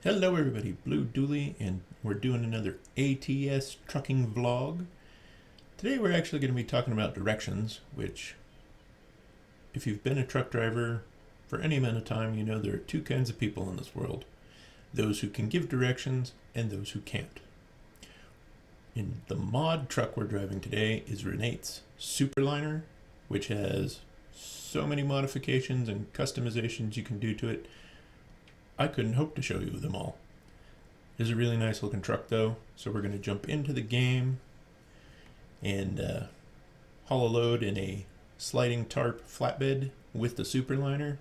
Hello everybody, Blue Dooley, and we're doing another ATS trucking vlog. Today we're actually going to be talking about directions, which, if you've been a truck driver for any amount of time, you know there are two kinds of people in this world. Those who can give directions and those who can't. In the mod truck we're driving today is Renate's Superliner, which has so many modifications and customizations you can do to it. I couldn't hope to show you them all. It's a really nice looking truck though, so we're going to jump into the game and haul a load in a sliding tarp flatbed with the Superliner.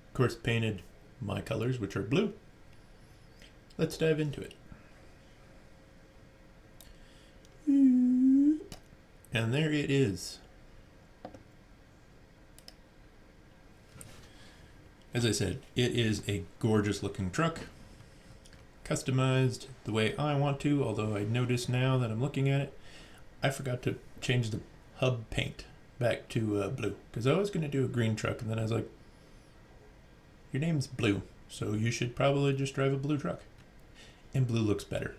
Of course painted my colors, which are blue. Let's dive into it. And there it is. As I said, it is a gorgeous looking truck, customized the way I want to, although I notice now that I'm looking at it, I forgot to change the hub paint back to blue, because I was going to do a green truck, and then I was like, your name's Blue, so you should probably just drive a blue truck, and blue looks better.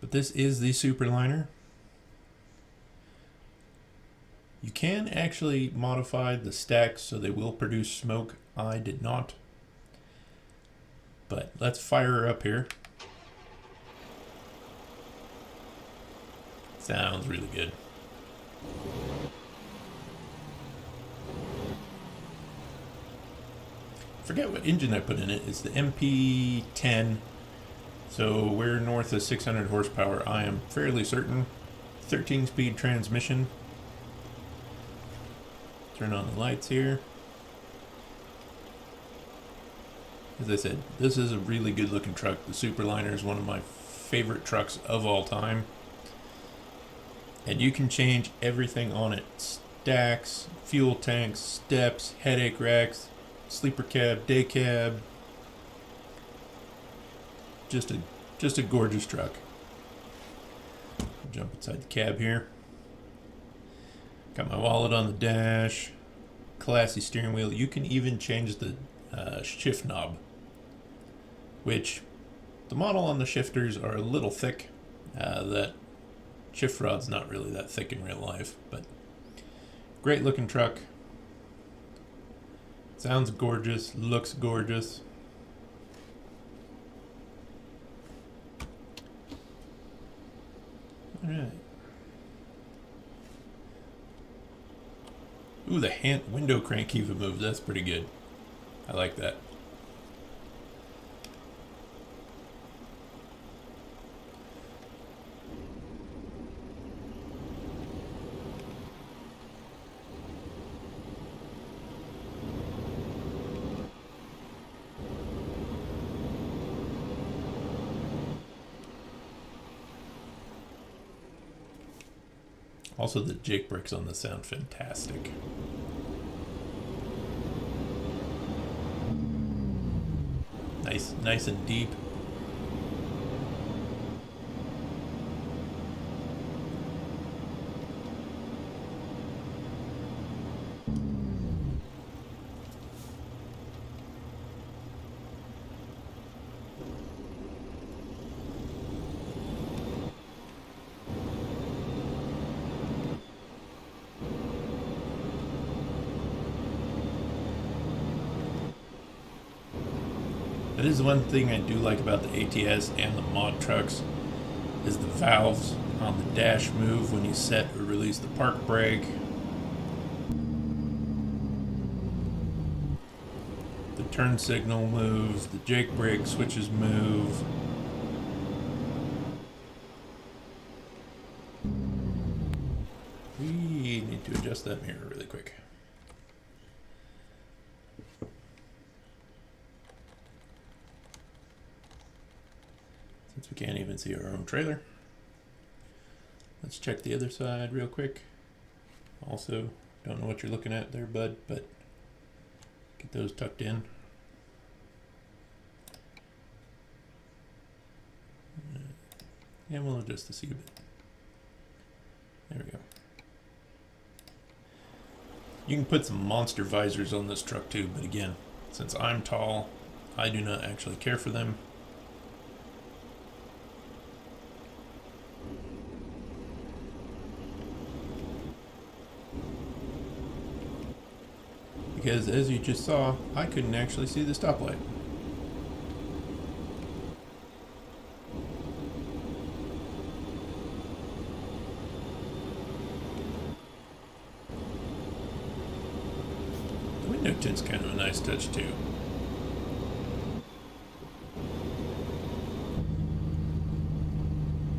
But this is the Superliner. You can actually modify the stacks so they will produce smoke. I did not. But let's fire her up here. Sounds really good. Forget what engine I put in it. It's the MP10. So we're north of 600 horsepower. I am fairly certain. 13-speed transmission. Turn on the lights here. As I said, this is a really good looking truck. The Superliner is one of my favorite trucks of all time. And you can change everything on it. Stacks, fuel tanks, steps, headache racks, sleeper cab, day cab. Just a gorgeous truck. Jump inside the cab here. Got my wallet on the dash, classy steering wheel. You can even change the shift knob, which the model on the shifters are a little thick. That shift rod's not really that thick in real life, but great looking truck. Sounds gorgeous, looks gorgeous. All right. Ooh, the hand window crank even moves. That's pretty good. I like that. Also, the Jake brakes on this sound fantastic. Nice and deep. That is one thing I do like about the ATS and the mod trucks, is the valves on the dash move when you set or release the park brake. The turn signal moves, the Jake brake switches move. We need to adjust that mirror really quick. Since we can't even see our own trailer. Let's check the other side real quick. Also, don't know what you're looking at there, bud, but get those tucked in. And we'll adjust the seat a bit. There we go. You can put some monster visors on this truck too, but again, since I'm tall, I do not actually care for them. Because as you just saw, I couldn't actually see the stoplight. The window tint's kind of a nice touch too.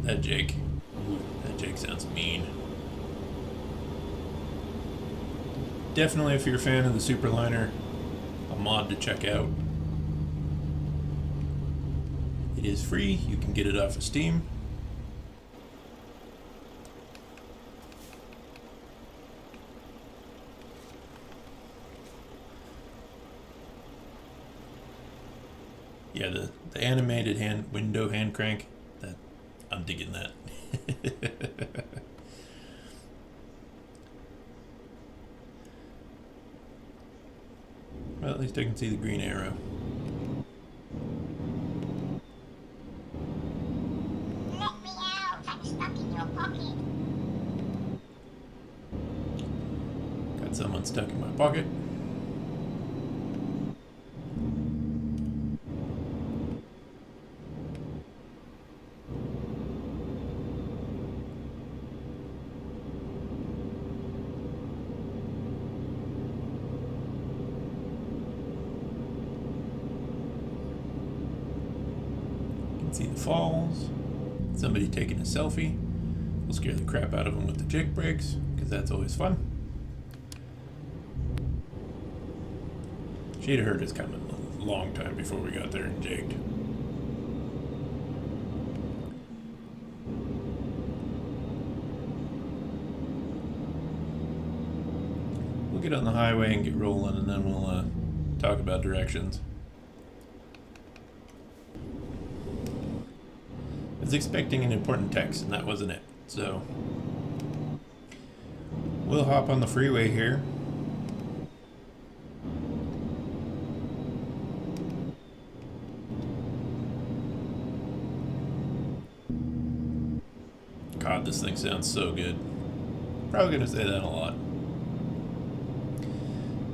That Jake sounds mean. Definitely, if you're a fan of the Superliner, a mod to check out. It is free. You can get it off of Steam. Yeah, the animated window hand crank. That I'm digging that. Well, at least I can see the green arrow. Let me out! I'm stuck in your pocket. Got someone stuck in my pocket. See the falls. Somebody taking a selfie. We'll scare the crap out of them with the jig brakes, because that's always fun. She'd heard us coming a long time before we got there and jigged. We'll get on the highway and get rolling, and then we'll talk about directions. I was expecting an important text, and that wasn't it. So we'll hop on the freeway here. God, this thing sounds so good. Probably gonna say that a lot.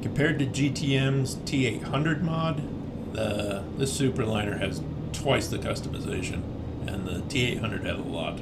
Compared to GTM's T800 mod, this Superliner has twice the customization, and the T800 had a lot.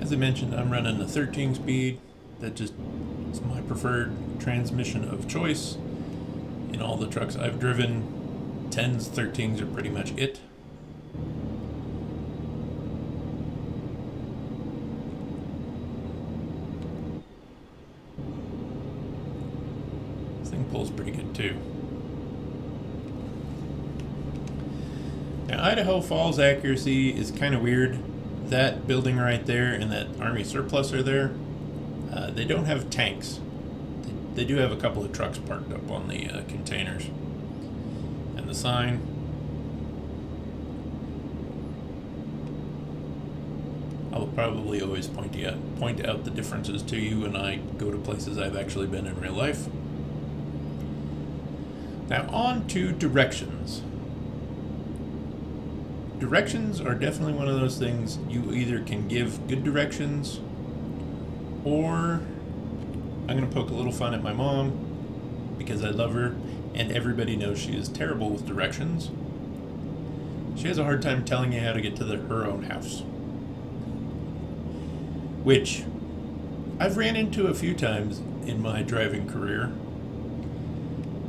As I mentioned, I'm running a 13 speed. That just is my preferred transmission of choice. In all the trucks I've driven, 10s, 13s are pretty much it. This thing pulls pretty good too. Now, Idaho Falls accuracy is kind of weird. That building right there and that Army surplus are there. They don't have tanks. They do have a couple of trucks parked up on the containers. And the sign. I'll probably always point out the differences to you when I go to places I've actually been in real life. Now on to directions. Directions are definitely one of those things you either can give good directions, or I'm going to poke a little fun at my mom because I love her and everybody knows she is terrible with directions. She has a hard time telling you how to get to her own house, which I've ran into a few times in my driving career.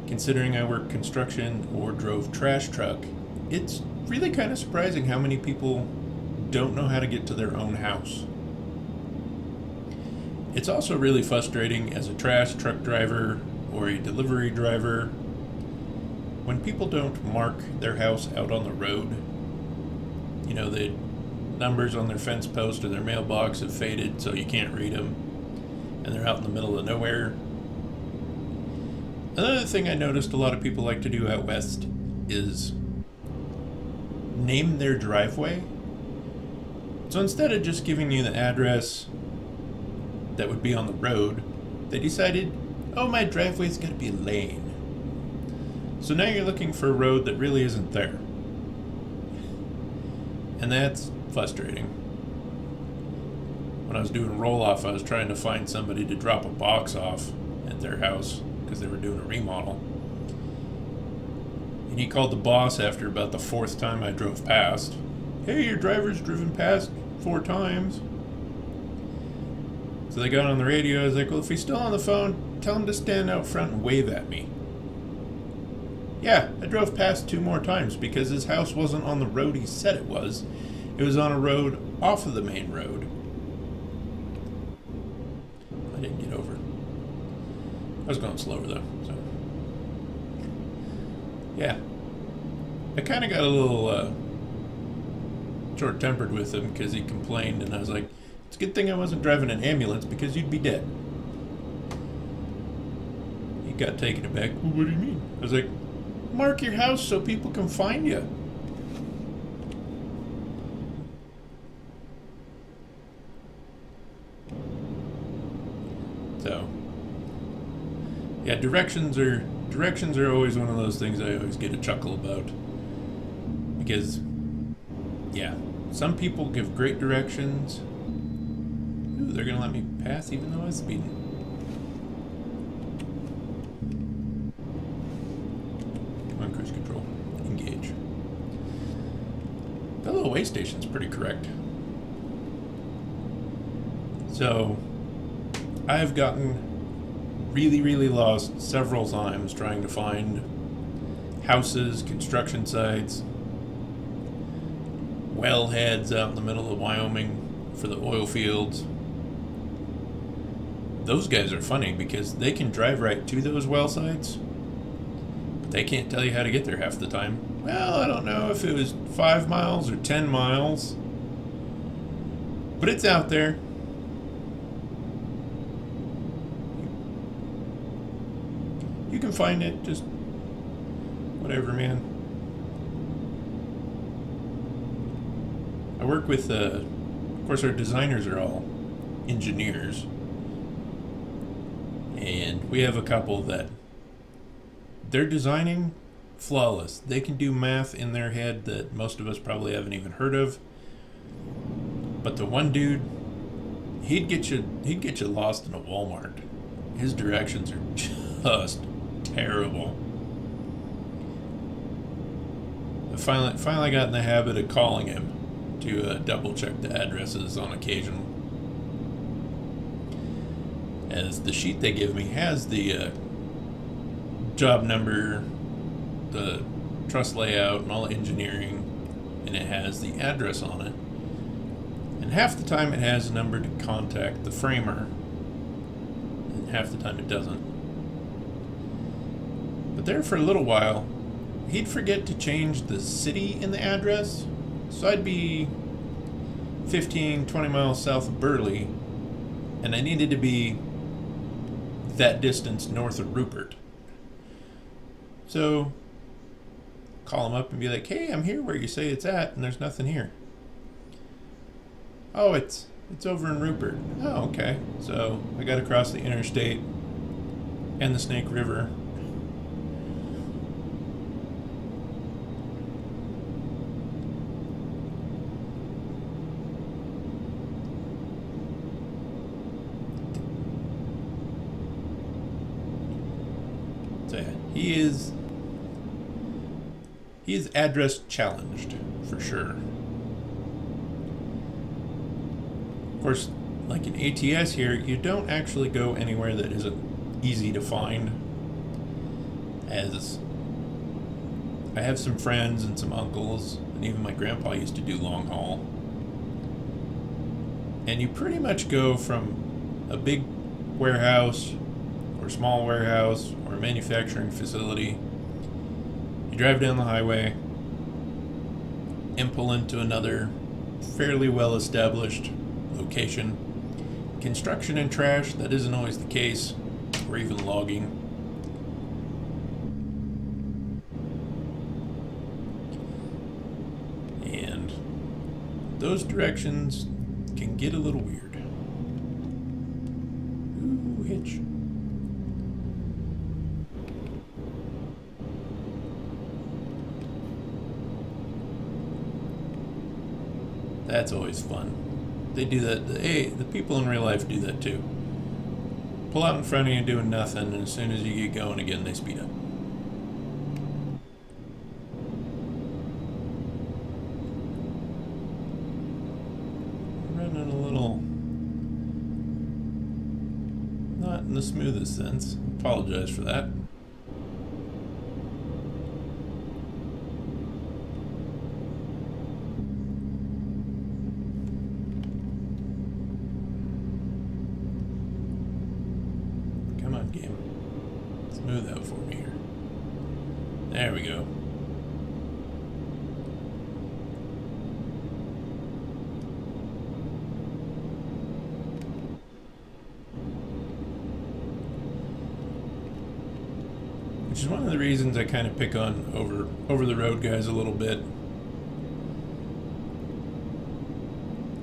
Considering I worked construction or drove trash truck, it's really kind of surprising how many people don't know how to get to their own house. It's also really frustrating as a trash truck driver or a delivery driver when people don't mark their house out on the road, you know, the numbers on their fence post or their mailbox have faded so you can't read them, and they're out in the middle of nowhere. Another thing I noticed a lot of people like to do out west is name their driveway. So instead of just giving you the address that would be on the road, they decided, oh, my driveway's got to be a lane. So now you're looking for a road that really isn't there. And that's frustrating. When I was doing roll-off, I was trying to find somebody to drop a box off at their house because they were doing a remodel. And he called the boss after about the 4th time I drove past. Hey, your driver's driven past 4 times. So they got on the radio. I was like, well, if he's still on the phone, tell him to stand out front and wave at me. Yeah, I drove past 2 more times because his house wasn't on the road he said it was. It was on a road off of the main road. I didn't get over. I was going slower though, so. Yeah. I kind of got a little short-tempered with him because he complained, and I was like, it's a good thing I wasn't driving an ambulance because you'd be dead. He got taken aback. Well, what do you mean? I was like, mark your house so people can find you. So, yeah, directions are always one of those things I always get a chuckle about. Because, yeah, some people give great directions. Ooh, they're going to let me pass even though I was speeding. Come on, cruise control. Engage. That little way station's pretty correct. So, I've gotten really, really lost several times trying to find houses, construction sites, wellheads out in the middle of Wyoming for the oil fields. Those guys are funny because they can drive right to those well sites, but they can't tell you how to get there half the time. Well, I don't know if it was 5 miles or 10 miles, but it's out there. You can find it, just whatever, man. I work with, of course, our designers are all engineers. And we have a couple that they're designing flawless. They can do math in their head that most of us probably haven't even heard of. But the one dude, he'd get you lost in a Walmart. His directions are just terrible. I finally got in the habit of calling him to double check the addresses on occasion, as the sheet they give me has the job number, the truss layout, and all the engineering, and it has the address on it. And half the time it has a number to contact the framer, and half the time it doesn't. But there for a little while, he'd forget to change the city in the address, so I'd be 15, 20 miles south of Burley, and I needed to be that distance north of Rupert. So, call him up and be like, hey, I'm here where you say it's at, and there's nothing here. Oh, it's over in Rupert. Oh, okay. So, I got to cross the interstate and the Snake River. He is address challenged, for sure. Of course, like in ATS here, you don't actually go anywhere that isn't easy to find, as I have some friends and some uncles, and even my grandpa used to do long haul. And you pretty much go from a big warehouse or small warehouse or manufacturing facility You drive down the highway and pull into another fairly well-established location. Construction and trash, that isn't always the case, or even logging. And those directions can get a little weird. Ooh, hitch. That's always fun. They do that. Hey, the people in real life do that too. Pull out in front of you doing nothing, and as soon as you get going again, they speed up. Running a little, not in the smoothest sense. Apologize for that. Come on, game. Smooth out for me here. There we go. Which is one of the reasons I kind of pick on over the road guys a little bit.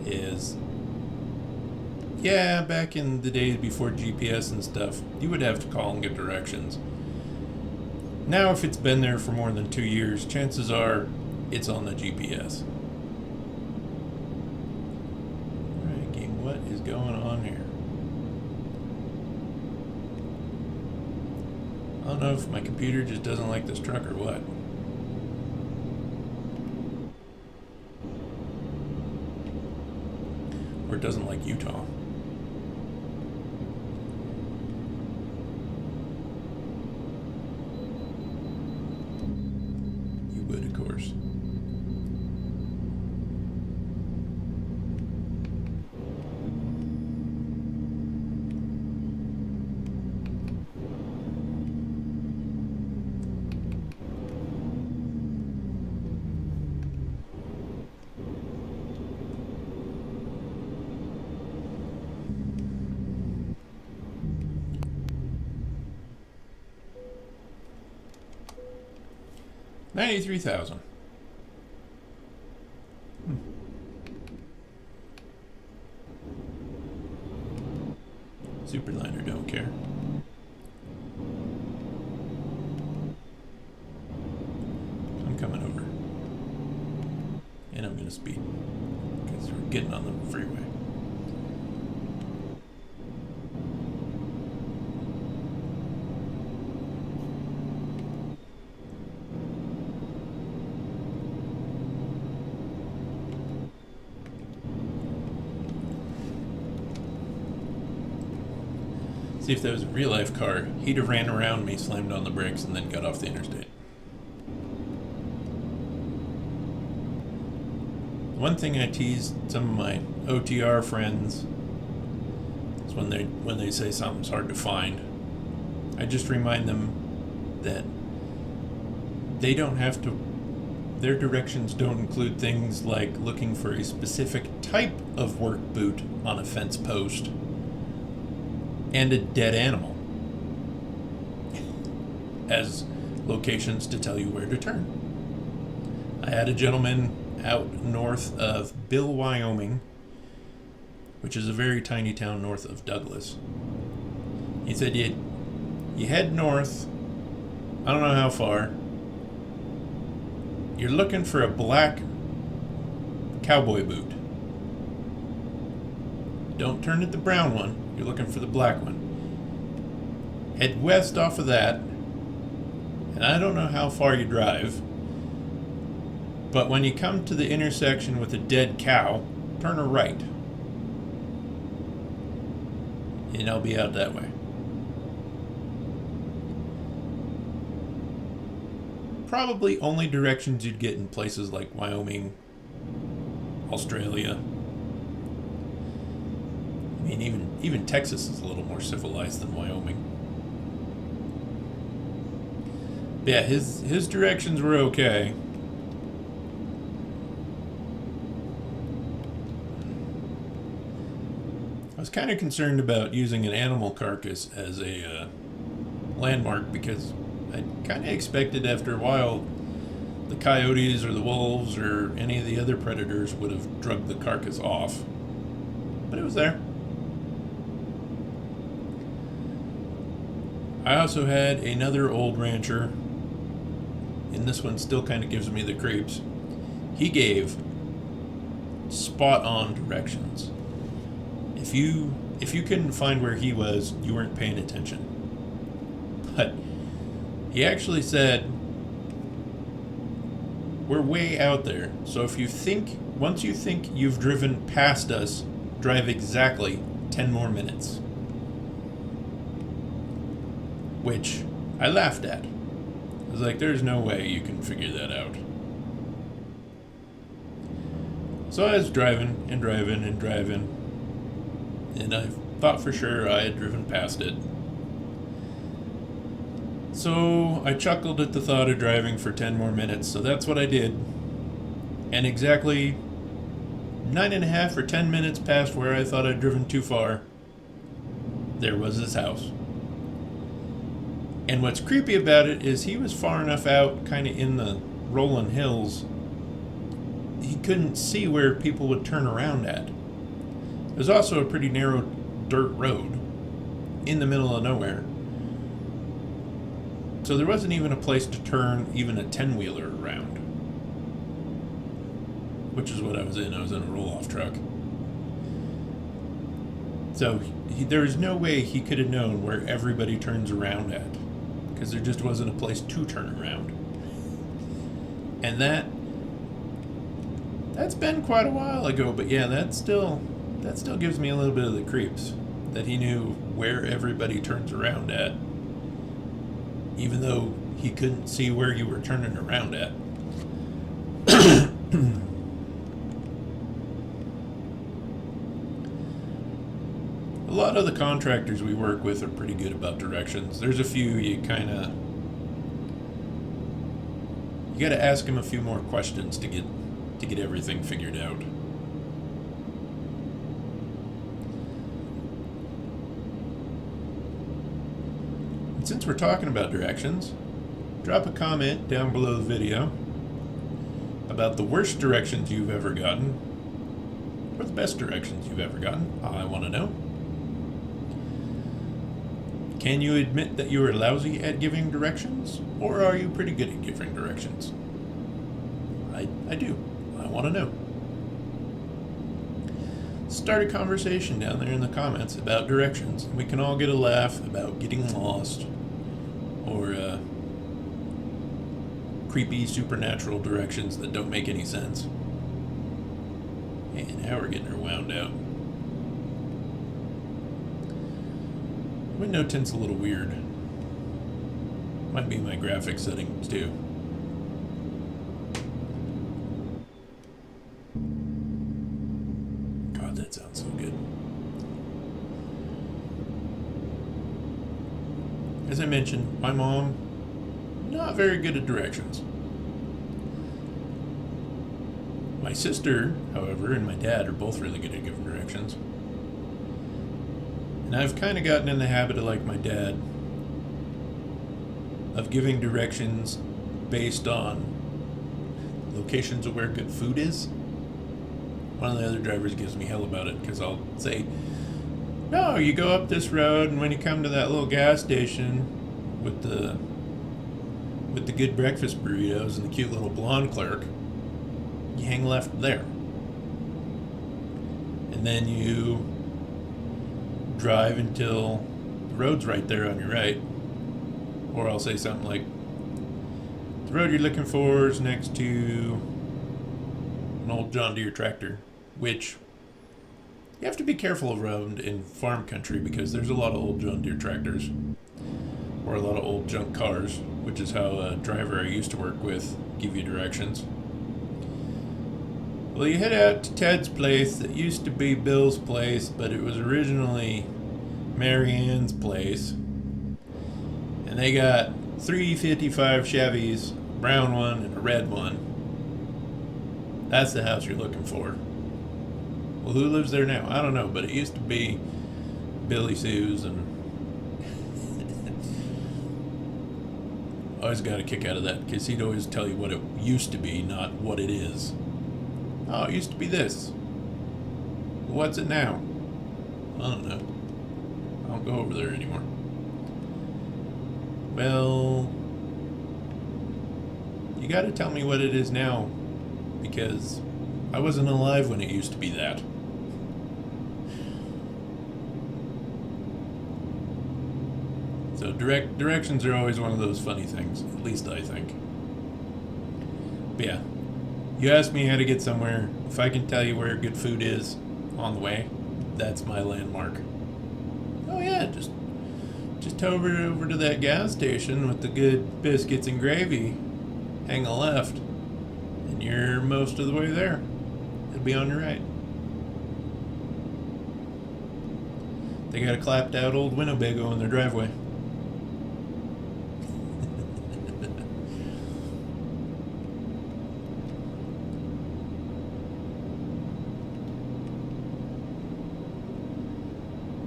Is, yeah, back in the days before GPS and stuff, you would have to call and get directions. Now, if it's been there for more than 2 years, chances are it's on the GPS. Alright, game, what is going on here? I don't know if my computer just doesn't like this truck or what. Or it doesn't like Utah. You would, of course. $93,000. Superliner don't care. I'm coming over. And I'm gonna speed. Because we're getting on the freeway. See, if that was a real life car, he'd have ran around me, slammed on the brakes, and then got off the interstate. One thing I tease some of my OTR friends is when they say something's hard to find, I just remind them that they don't have to, their directions don't include things like looking for a specific type of work boot on a fence post and a dead animal as locations to tell you where to turn. I had a gentleman out north of Bill, Wyoming, which is a very tiny town north of Douglas. He said you head north, I don't know how far, you're looking for a black cowboy boot. Don't turn at the brown one, you're looking for the black one. Head west off of that, and I don't know how far you drive, but when you come to the intersection with a dead cow, turn a right. And I'll be out that way. Probably only directions you'd get in places like Wyoming, Australia. I mean, even Texas is a little more civilized than Wyoming. Yeah, his directions were okay. I was kind of concerned about using an animal carcass as a landmark because I kind of expected after a while the coyotes or the wolves or any of the other predators would have drugged the carcass off. But it was there. I also had another old rancher, and this one still kind of gives me the creeps. He gave spot on directions. If you couldn't find where he was, you weren't paying attention. But he actually said, we're way out there. So once you think you've driven past us, drive exactly 10 more minutes. Which I laughed at. I was like, there's no way you can figure that out. So I was driving and driving and driving, and I thought for sure I had driven past it. So I chuckled at the thought of driving for 10 more minutes, so that's what I did. And exactly 9.5 or 10 minutes past where I thought I'd driven too far, there was his house. And what's creepy about it is he was far enough out, kind of in the rolling hills, he couldn't see where people would turn around at. There's also a pretty narrow dirt road in the middle of nowhere. So there wasn't even a place to turn even a 10-wheeler around. Which is what I was in. I was in a roll-off truck. So there was no way he could have known where everybody turns around at. Because there just wasn't a place to turn around. And that's been quite a while ago, but yeah, that still gives me a little bit of the creeps. That he knew where everybody turns around at, even though he couldn't see where you were turning around at. A lot of the contractors we work with are pretty good about directions. There's a few you got to ask them a few more questions to get everything figured out. And since we're talking about directions, drop a comment down below the video about the worst directions you've ever gotten, or the best directions you've ever gotten. I want to know. Can you admit that you are lousy at giving directions, or are you pretty good at giving directions? I do. I want to know. Start a conversation down there in the comments about directions. We can all get a laugh about getting lost, or creepy supernatural directions that don't make any sense. And now we're getting her wound out. Window tint's a little weird. Might be my graphic settings too. God, that sounds so good. As I mentioned, my mom, not very good at directions. My sister, however, and my dad are both really good at giving directions. And I've kind of gotten in the habit of, like my dad, of giving directions based on locations of where good food is. One of the other drivers gives me hell about it because I'll say, no, you go up this road, and when you come to that little gas station with the good breakfast burritos and the cute little blonde clerk, you hang left there. And then you drive until the road's right there on your right. Or I'll say something like, the road you're looking for is next to an old John Deere tractor, which you have to be careful around in farm country because there's a lot of old John Deere tractors, or a lot of old junk cars, which is how a driver I used to work with give you directions. Well, you head out to Ted's place that used to be Bill's place, but it was originally Mary Ann's place. And they got 3 55 Chevys, brown one and a red one. That's the house you're looking for. Well, who lives there now? I don't know, but it used to be Billy Sue's, and I always got a kick out of that because he'd always tell you what it used to be, not what it is. Oh, it used to be this. What's it now? I don't know. I don't go over there anymore. Well, you gotta tell me what it is now, because I wasn't alive when it used to be that. So directions are always one of those funny things, at least I think. But yeah, you ask me how to get somewhere, if I can tell you where good food is on the way, that's my landmark. Oh yeah, just over to that gas station with the good biscuits and gravy. Hang a left, and you're most of the way there. It'll be on your right. They got a clapped out old Winnebago in their driveway.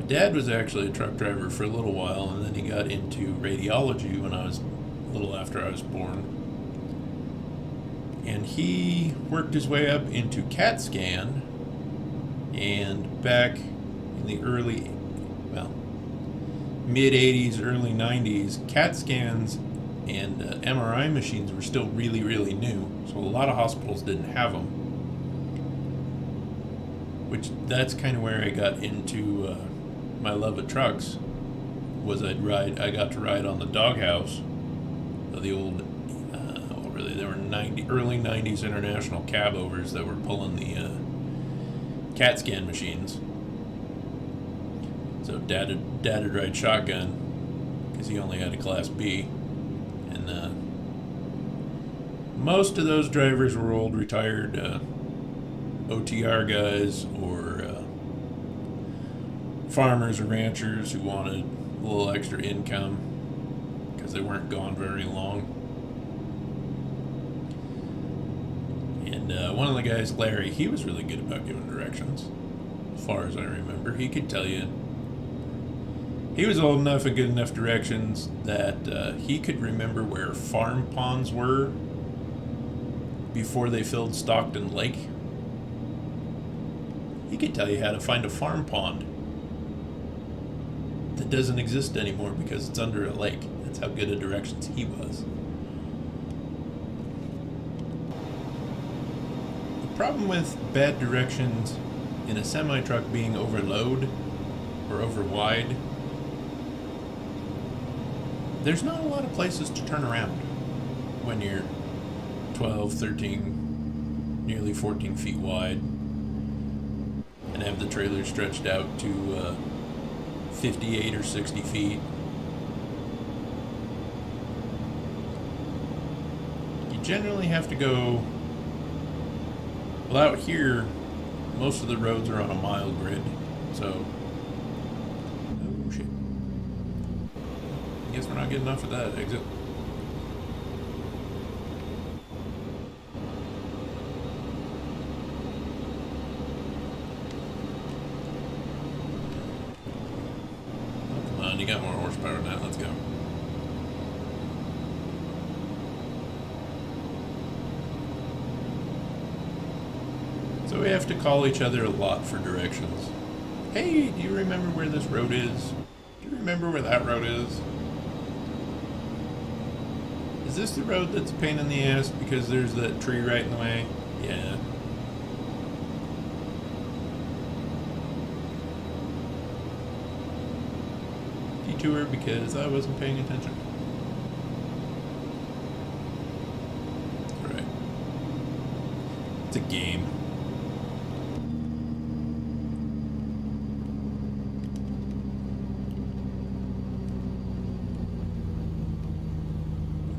Dad was actually a truck driver for a little while, and then he got into radiology when a little after I was born. And he worked his way up into CAT scan, and back in the mid 80s, early 90s, CAT scans and MRI machines were still really, really new, so a lot of hospitals didn't have them. Which, that's kind of where I got into my love of trucks. I got to ride on the doghouse of the old, they were early 90s International cab overs that were pulling the CAT scan machines. So Dad'd ride shotgun because he only had a Class B, and most of those drivers were old retired OTR guys or farmers or ranchers who wanted a little extra income because they weren't gone very long. And one of the guys, Larry, he was really good about giving directions. As far as I remember, he could tell you. He was old enough and good enough directions that he could remember where farm ponds were before they filled Stockton Lake. He could tell you how to find a farm pond that doesn't exist anymore because it's under a lake. That's how good at directions he was. The problem with bad directions in a semi-truck being overload or over wide, there's not a lot of places to turn around when you're 12, 13, nearly 14 feet wide and have the trailer stretched out to 58 or 60 feet. You generally have to go, well, out here most of the roads are on a mile grid, so oh shit, I guess we're not getting enough of that exit. You got more horsepower than that. Let's go. So we have to call each other a lot for directions. Hey, do you remember where this road is? Do you remember where that road is? Is this the road that's a pain in the ass because there's that tree right in the way? Yeah. Detour because I wasn't paying attention. That's right. It's a game.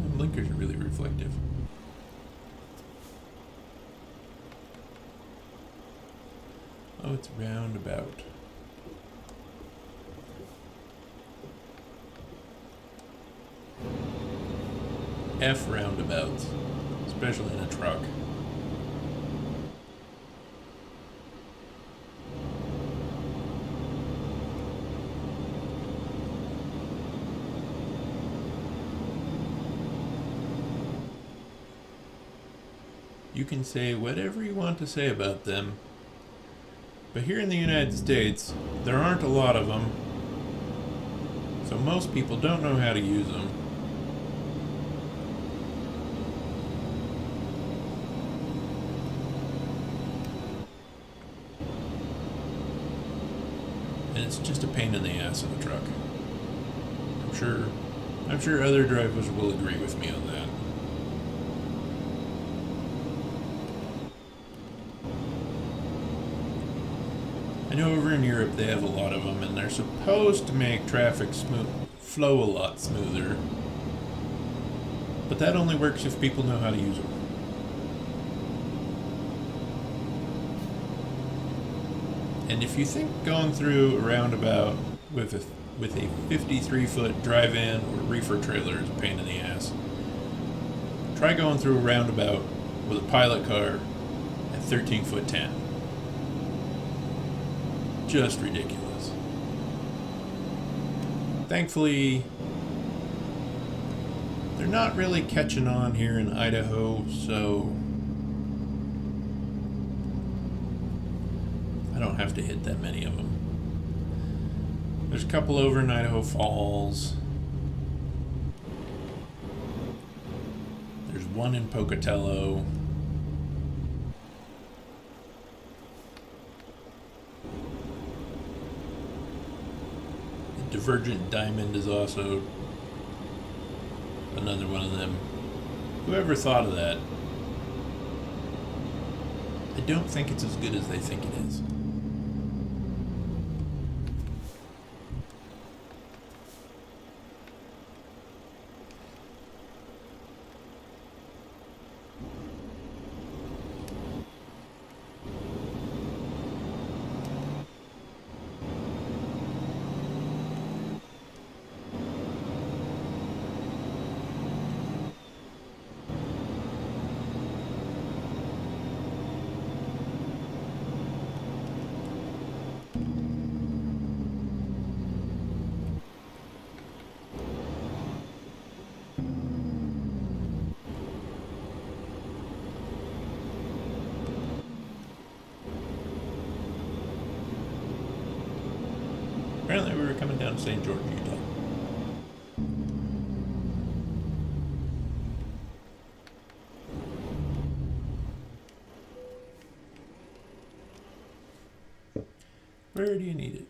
The blinkers are really reflective. Oh, it's roundabout. F roundabouts, especially in a truck. You can say whatever you want to say about them, but here in the United States, there aren't a lot of them, so most people don't know how to use them. And it's just a pain in the ass in a truck. I'm sure other drivers will agree with me on that. I know over in Europe they have a lot of them, and they're supposed to make traffic flow a lot smoother. But that only works if people know how to use them. And if you think going through a roundabout with a 53-foot drive-in or reefer trailer is a pain in the ass, try going through a roundabout with a pilot car at 13-foot 10. Just ridiculous. Thankfully, they're not really catching on here in Idaho, so I don't have to hit that many of them. There's a couple over in Idaho Falls. There's one in Pocatello. The Divergent Diamond is also another one of them. Whoever thought of that? I don't think it's as good as they think it is. Apparently we were coming down to St. George, Utah. Where do you need it?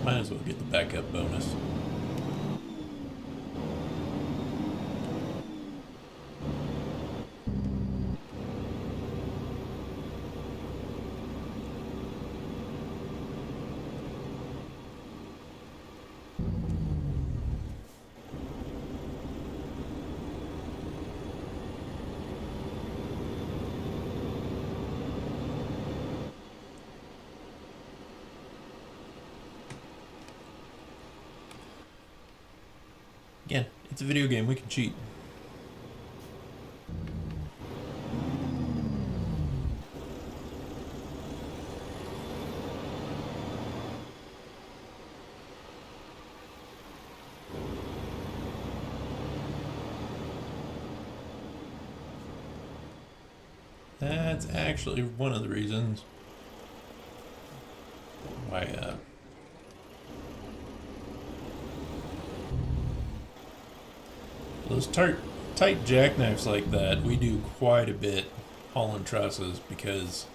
Might as well get the backup bonus. Again, it's a video game, we can cheat. That's actually one of the reasons why those tight jackknives like that, we do quite a bit hauling trusses because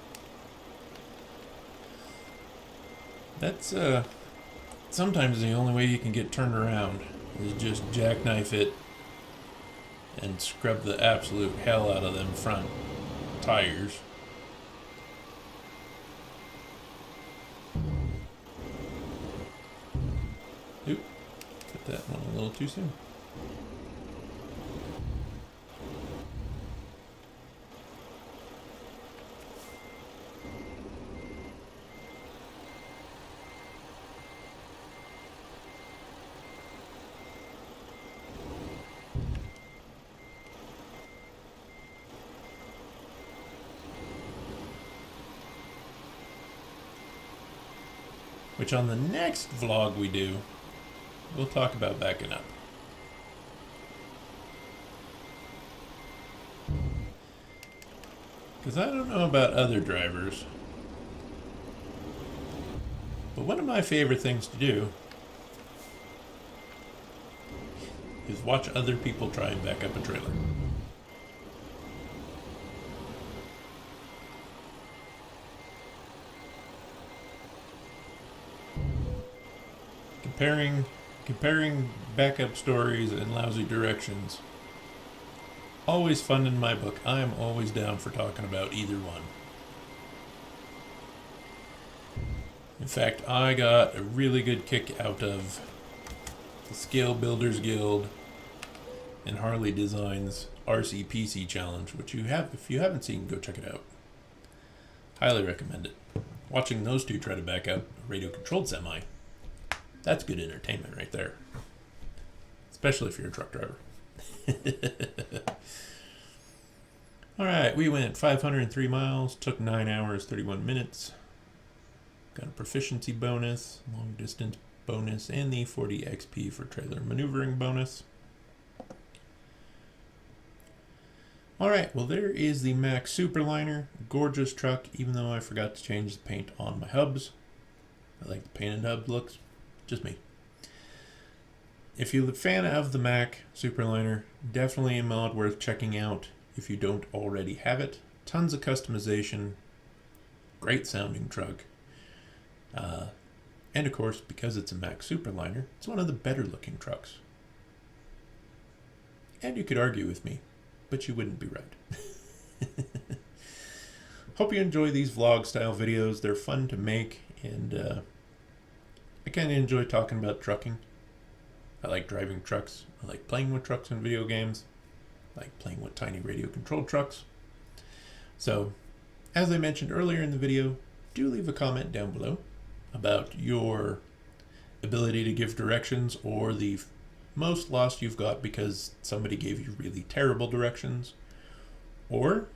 that's sometimes the only way you can get turned around is just jackknife it and scrub the absolute hell out of them front tires. Oop, put that one a little too soon. which on the next vlog we do, we'll talk about backing up. Because I don't know about other drivers, but one of my favorite things to do is watch other people try and back up a trailer. Comparing backup stories and lousy directions. Always fun in my book. I am always down for talking about either one. In fact, I got a really good kick out of the Scale Builders Guild and Harley Designs RCPC challenge, which if you haven't seen, go check it out. Highly recommend it. Watching those two try to back up a radio controlled semi, that's good entertainment right there. Especially if you're a truck driver. Alright, we went 503 miles, took 9 hours, 31 minutes. Got a proficiency bonus, long distance bonus, and the 40 XP for trailer maneuvering bonus. Alright, well there is the Mack Superliner. Gorgeous truck, even though I forgot to change the paint on my hubs. I like the painted hub looks. Just me. If you're a fan of the Mack Superliner, definitely a mod worth checking out if you don't already have it. Tons of customization. Great sounding truck. And of course, because it's a Mack Superliner, it's one of the better looking trucks. And you could argue with me, but you wouldn't be right. Hope you enjoy these vlog style videos. They're fun to make, and I kind of enjoy talking about trucking. I like driving trucks. I like playing with trucks in video games. I like playing with tiny radio controlled trucks. So, as I mentioned earlier in the video, do leave a comment down below about your ability to give directions, or the most lost you've got because somebody gave you really terrible directions. Or,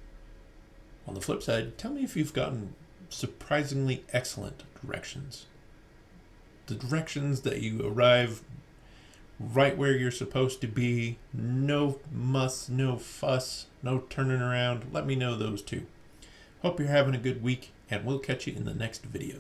on the flip side, tell me if you've gotten surprisingly excellent directions. The directions that you arrive right where you're supposed to be, no muss, no fuss, no turning around. Let me know those too. Hope you're having a good week, and we'll catch you in the next video.